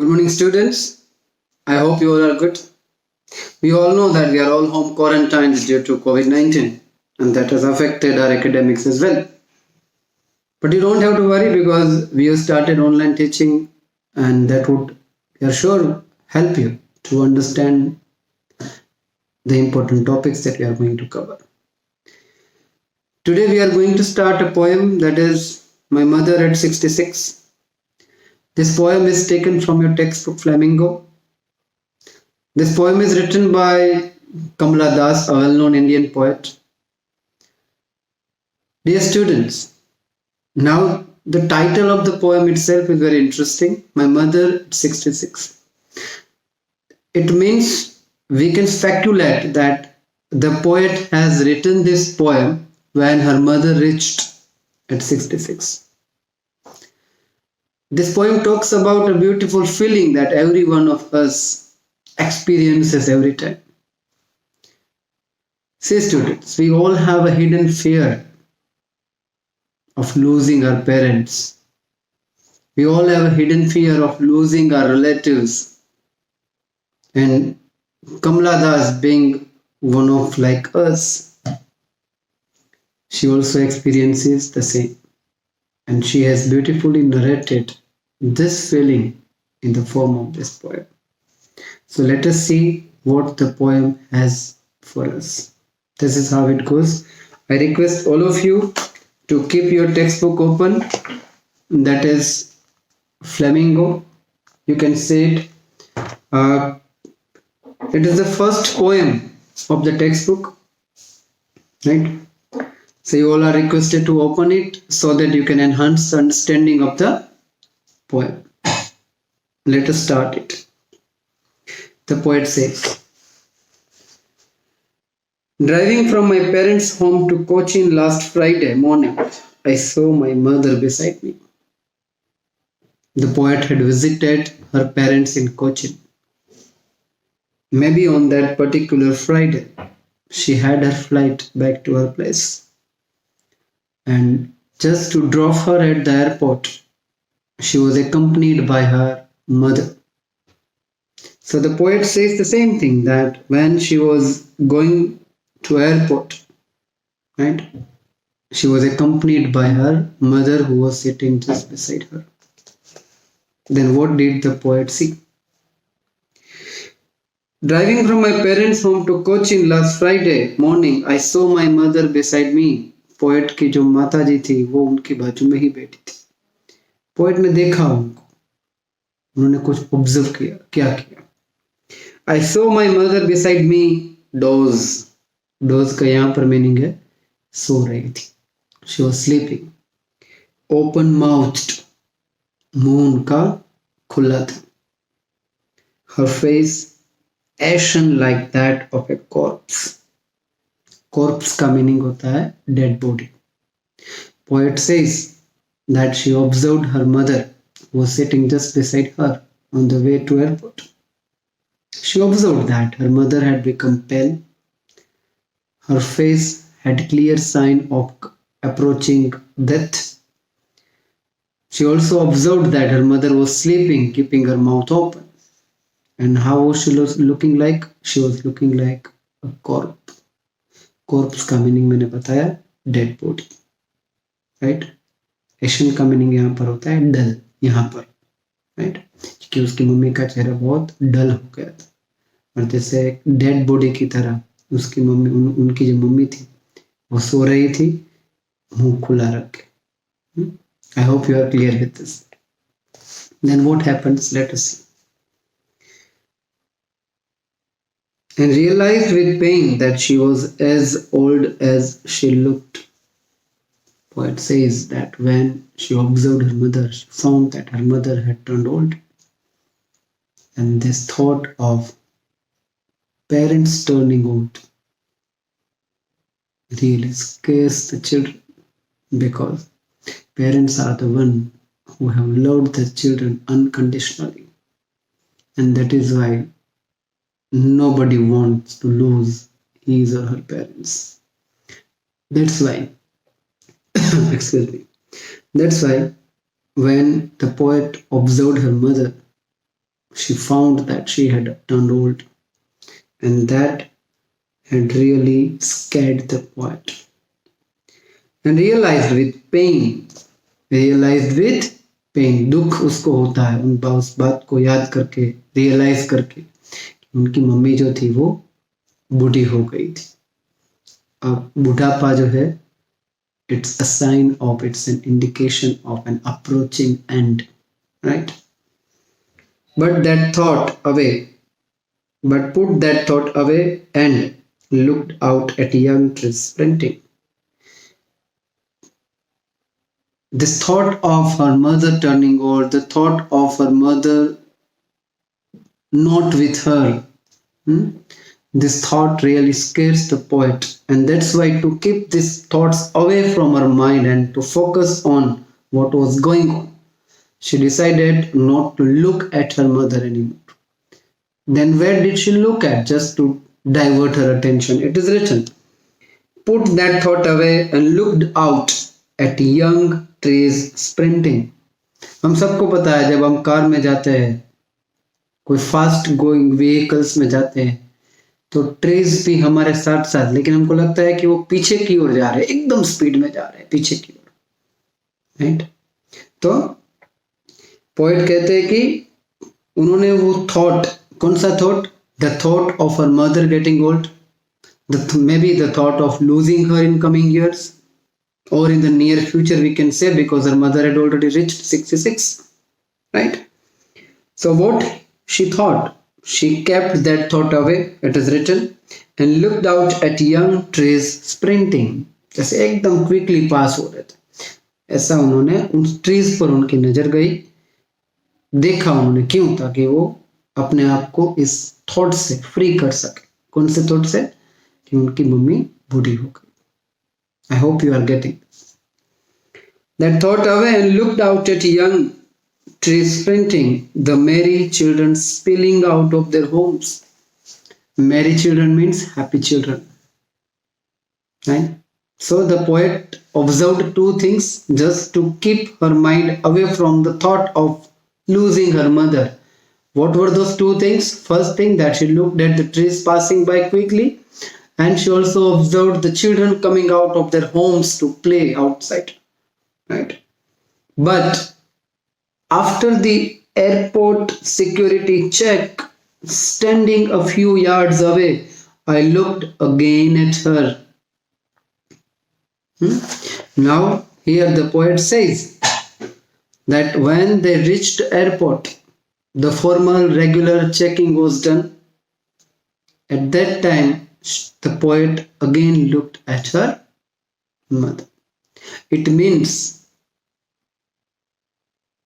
Good morning, students. I hope you all are good. We all know that we are all home quarantined due to COVID 19, and that has affected our academics as well. But you don't have to worry because we have started online teaching, and that would, we are sure, help you to understand the important topics that we are going to cover. Today, we are going to start a poem that is My Mother at 66. This poem is taken from your textbook Flamingo. This poem is written by Kamala Das, a well-known Indian poet. Dear students, now the title of the poem itself is very interesting. My Mother at 66. It means we can speculate that the poet has written this poem when her mother reached at 66. This poem talks about a beautiful feeling that every one of us experiences every time. See, students, we all have a hidden fear of losing our parents. We all have a hidden fear of losing our relatives. And Kamala Das, being one of like us, she also experiences the same. And she has beautifully narrated this feeling in the form of this poem. So let us see what the poem has for us. This is how it goes. I request all of you to keep your textbook open. That is Flamingo. You can see it. It is the first poem of the textbook. Right? So you all are requested to open it so that you can enhance the understanding of the poem. Let us start it. The poet says, driving from my parents' home to Cochin last Friday morning, I saw my mother beside me. The poet had visited her parents in Cochin. Maybe on that particular Friday, she had her flight back to her place. And just to drop her at the airport, she was accompanied by her mother. So the poet says the same thing, that when she was going to airport, right, she was accompanied by her mother who was sitting just beside her. Then what did the poet see? Driving from my parents' home to Cochin last Friday morning, I saw my mother beside me. Poet की जो माता जी थी वो उनकी बाजू में ही बैठी थी. पोएट ने देखा उनको, उन्होंने कुछ ऑब्जर्व किया. क्या किया? I saw my mother beside me doze. Doze का यहाँ पर मीनिंग है सो रही थी. She was sleeping. Open mouthed, मुंह उनका खुला था. Her face ashen like that of a corpse. Corpse का मीनिंग होता है dead body. Poet says that she observed her mother who was sitting just beside her on the way to airport. She observed that her mother had become pale. Her face had clear sign of approaching death. She also observed that her mother was sleeping, keeping her mouth open. And how was she looking like? She was looking like a corpse. Corpse का meaning मैंने बताया dead body, right. एशन का meaning यहाँ पर होता है डल, यहाँ पर, राइट, क्योंकि उसकी मम्मी का चेहरा बहुत डल हो गया था और जैसे डेड बॉडी की तरह उसकी मम्मी उनकी जो मम्मी थी वो सो रही थी मुंह खुला रख के. I hope you are clear with this. Then what happens, let us see. And realized with pain that she was as old as she looked. Poet says that when she observed her mother, she found that her mother had turned old. And this thought of parents turning old really scares the children, because parents are the one who have loved their children unconditionally. And that is why nobody wants to lose his or her parents. That's why, excuse me, that's why when the poet observed her mother, she found that she had turned old, and that had really scared the poet. And realized with pain, दुख उसको होता है उस बात को याद करके, realise करके कि उनकी मम्मी जो थी वो बूढ़ी हो गई थी. अब बुढ़ापा जो है, it's a sign of, it's an indication of an approaching end, right? But put that thought away and looked out at young trees sprinting. This thought of her mother turning old, the thought of her mother not with her, this thought really scares the poet, and that's why, to keep these thoughts away from her mind and to focus on what was going on, she decided not to look at her mother anymore. Then where did she look at, just to divert her attention? It is written, put that thought away and looked out at young trees sprinting. हम सबको पता है, जब हम car में जाते हैं, कोई फास्ट गोइंग व्हीकल्स में जाते हैं, तो ट्रीज भी हमारे साथ साथ, लेकिन हमको लगता है कि वो पीछे की ओर जा रहे हैं, एकदम स्पीड में जा रहे हैं पीछे की ओर, राइट? तो पोएट कहते हैं कि उन्होंने वो थॉट, कौन सा thought? The thought of her mother getting old, maybe the thought of losing her in coming years, or in the near future we can say, because her mother had already reached 66, right? So what she thought, she kept that thought away, it is written, and looked out at young trees sprinting. जैसे एकदम quickly पास हो रहे थे, ऐसा उन्होंने उन trees पर उनकी नजर गई, देखा उन्होंने, क्यों? ताकि वो अपने आप को इस थॉट से फ्री कर सके. कौन से थॉट से? कि उनकी मम्मी बूढ़ी हो गई. I hope you are getting that thought away and looked out at young trees sprinting, the merry children spilling out of their homes. Merry children means happy children, right? So the poet observed two things just to keep her mind away from the thought of losing her mother. What were those two things? First thing, that she looked at the trees passing by quickly, and she also observed the children coming out of their homes to play outside, right? But after the airport security check, standing a few yards away, I looked again at her. Now here the poet says that when they reached airport, the formal regular checking was done. At that time, the poet again looked at her mother. It means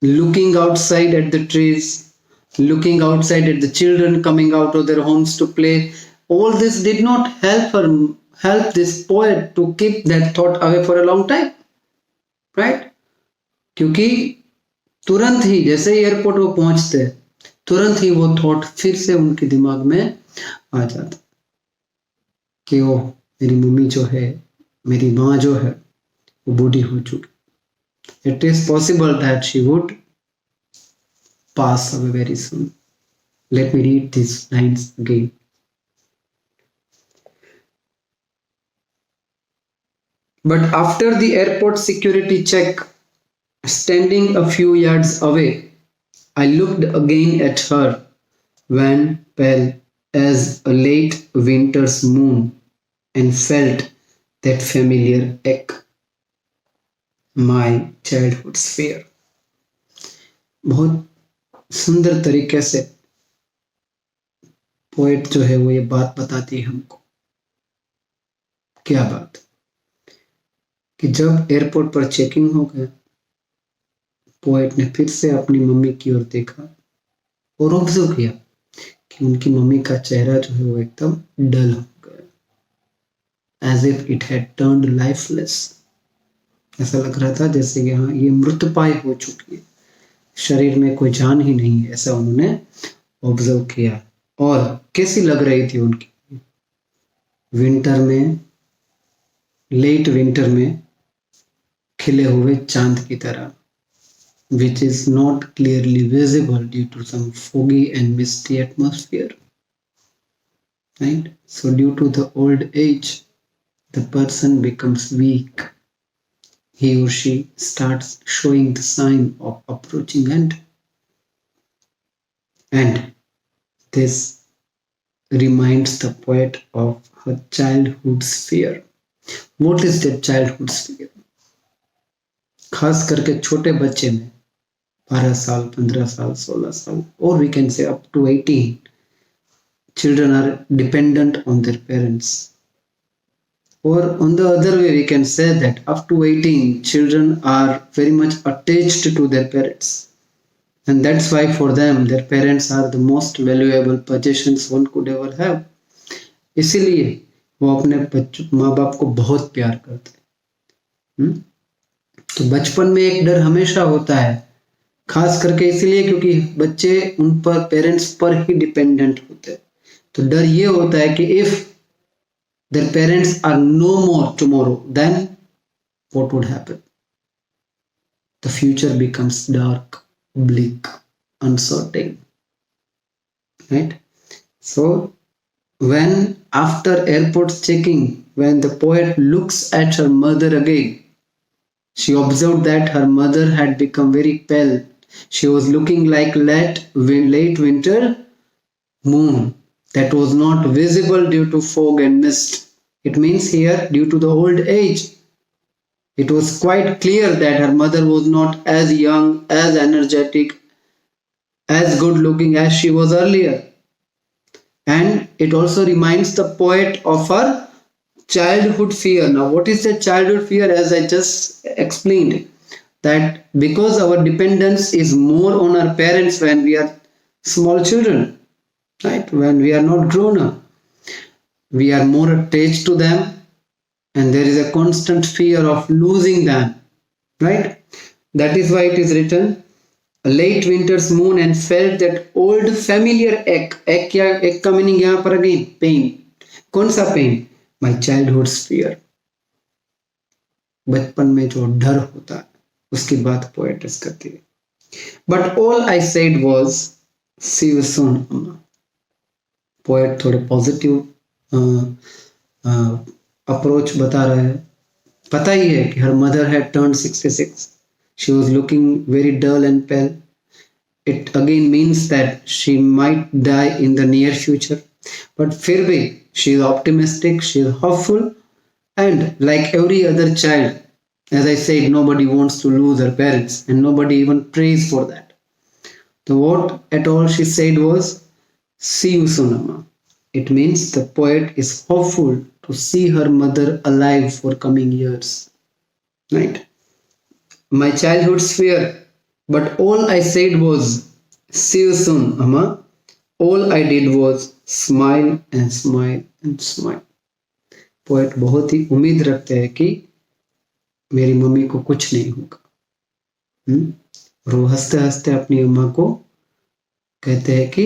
looking outside at the trees, looking outside at the children coming out of their homes to play. All this did not help this poet to keep that thought away for a long time, right? क्योंकि तुरंत ही जैसे ही airport वो पहुंचते, तुरंत ही वो thought फिर से उनके दिमाग में आ जाता कि ओ, मेरी मम्मी जो है, मेरी माँ जो है, वो बूढ़ी हो चुकी. It is possible that she would pass away very soon. Let me read these lines again. But after the airport security check, standing a few yards away, I looked again at her, when pale as a late winter's moon, and felt that familiar ache, my childhood's fear. बहुत सुंदर तरीके से poet जो है वो ये बात बताती है हमको. क्या बात? कि जब एयरपोर्ट पर चेकिंग हो गया, पोएट ने फिर से अपनी मम्मी की ओर देखा और ऑब्जर्व किया कि उनकी मम्मी का चेहरा जो है वो एकदम डल हो गया, as if it had turned lifeless. ऐसा लग रहा था जैसे कि हाँ, ये मृतपाय हो चुकी है, शरीर में कोई जान ही नहीं है, ऐसा उन्होंने ऑब्जर्व किया. और कैसी लग रही थी उनकी? विंटर में, लेट विंटर में खिले हुए चांद की तरह, which is not clearly visible due to some foggy and misty atmosphere. Right? So, due to the old age, the person becomes weak. He or she starts showing the sign of approaching end. And this reminds the poet of her childhood's fear. What is that childhood's fear? खास करके छोटे बच्चे में 12 साल 15 साल 16 साल or we can say up to 18, children are dependent on their parents. Or on the other way, we can say that up to 18, children are very much attached to their parents. And that's why for them, their parents are the most valuable possessions one could ever have. इसीलिए वो अपने माँ बाप को बहुत प्यार करते हैं. तो बचपन में एक डर हमेशा होता है, खास करके इसीलिए क्योंकि बच्चे उन पर पेरेंट्स पर ही डिपेंडेंट होते हैं. तो डर ये होता है कि if their parents are no more tomorrow, then what would happen? The future becomes dark, bleak, uncertain. Right? So, when after airport checking, when the poet looks at her mother again, she observed that her mother had become very pale. She was looking like late winter moon that was not visible due to fog and mist. It means here, due to the old age, it was quite clear that her mother was not as young, as energetic, as good looking as she was earlier. And it also reminds the poet of her childhood fear. Now, what is the childhood fear? As I just explained, that because our dependence is more on our parents when we are small children, right? When we are not grown up, we are more attached to them, and there is a constant fear of losing them, right? That is why it is written, a late winter's moon and felt that old familiar ache. Ache का meaning यहाँ पर again pen. कौन सा pen? My childhood's fear. बचपन में जो डर होता है उसकी बात पोएट्स करती है. But all I said was, see you soon, Amma. Poet थोड़े पॉजिटिव अप्रोच बता रहे हैं. पता ही है कि हर mother had turned 66. She was looking very dull and pale. It again means that she might die in the near future, but फिर भी she is optimistic, she is hopeful, and like every other child, as I said, nobody wants to lose her parents and nobody even prays for that. So what at all she said was, see you soon, Amma. It means the poet is hopeful to see her mother alive for coming years. Right? My childhood's fear, but all I said was, see you soon, Amma. All I did was smile and smile and smile. Poet बहुत ही उम्मीद रखते हैं कि मेरी mummy को कुछ नहीं होगा. और वो हंसते हंसते अपनी अम्मा को कहते हैं कि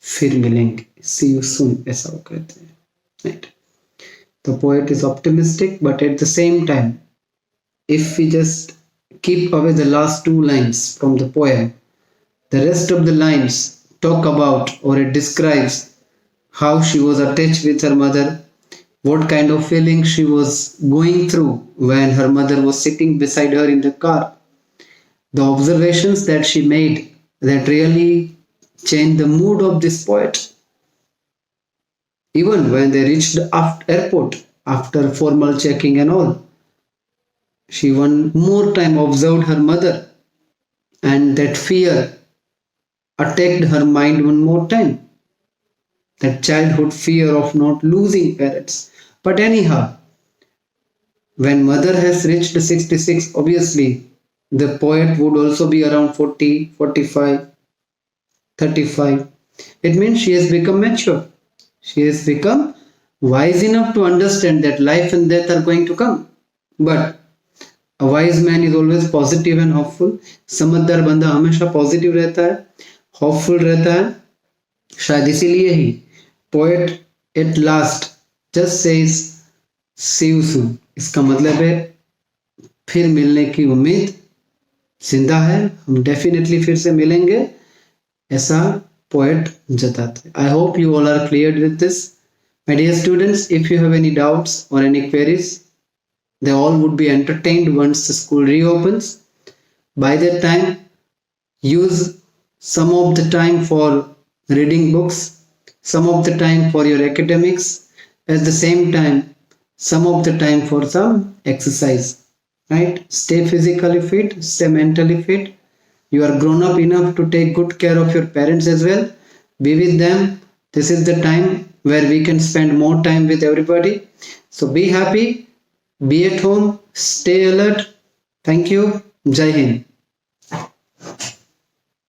फिर मिलेंगे, see you soon, ऐसा वो कहते हैं. Right? The poet is optimistic, but at the same time, if we just keep away the last two lines from the poem, the rest of the lines talk about, or it describes how she was attached with her mother, what kind of feeling she was going through when her mother was sitting beside her in the car, the observations that she made that really changed the mood of this poet. Even when they reached the airport after formal checking and all, she one more time observed her mother, and that fear attacked her mind one more time. That childhood fear of not losing parents. But anyhow, when mother has reached 66, obviously the poet would also be around 40, 45, 35. It means she has become mature. She has become wise enough to understand that life and death are going to come. But a wise man is always positive and hopeful. समझदार बंदा हमेशा positive रहता है, hopeful रहता है. शायद इसीलिए ही poet at last just says, see you soon. इसका मतलब है फिर मिलने की उम्मीद जिंदा है, हम डेफिनेटली फिर से मिलेंगे, ऐसा पोएट जताते। I hope you all are clear with this. My dear students, if you have any doubts or any queries, they all would be entertained once the school reopens. By that time, use some of the time for reading books, some of the time for your academics, at the same time, some of the time for some exercise. Right? Stay physically fit, stay mentally fit. You are grown up enough to take good care of your parents as well. Be with them. This is the time where we can spend more time with everybody. So be happy, be at home, stay alert. Thank you. Jai Hind.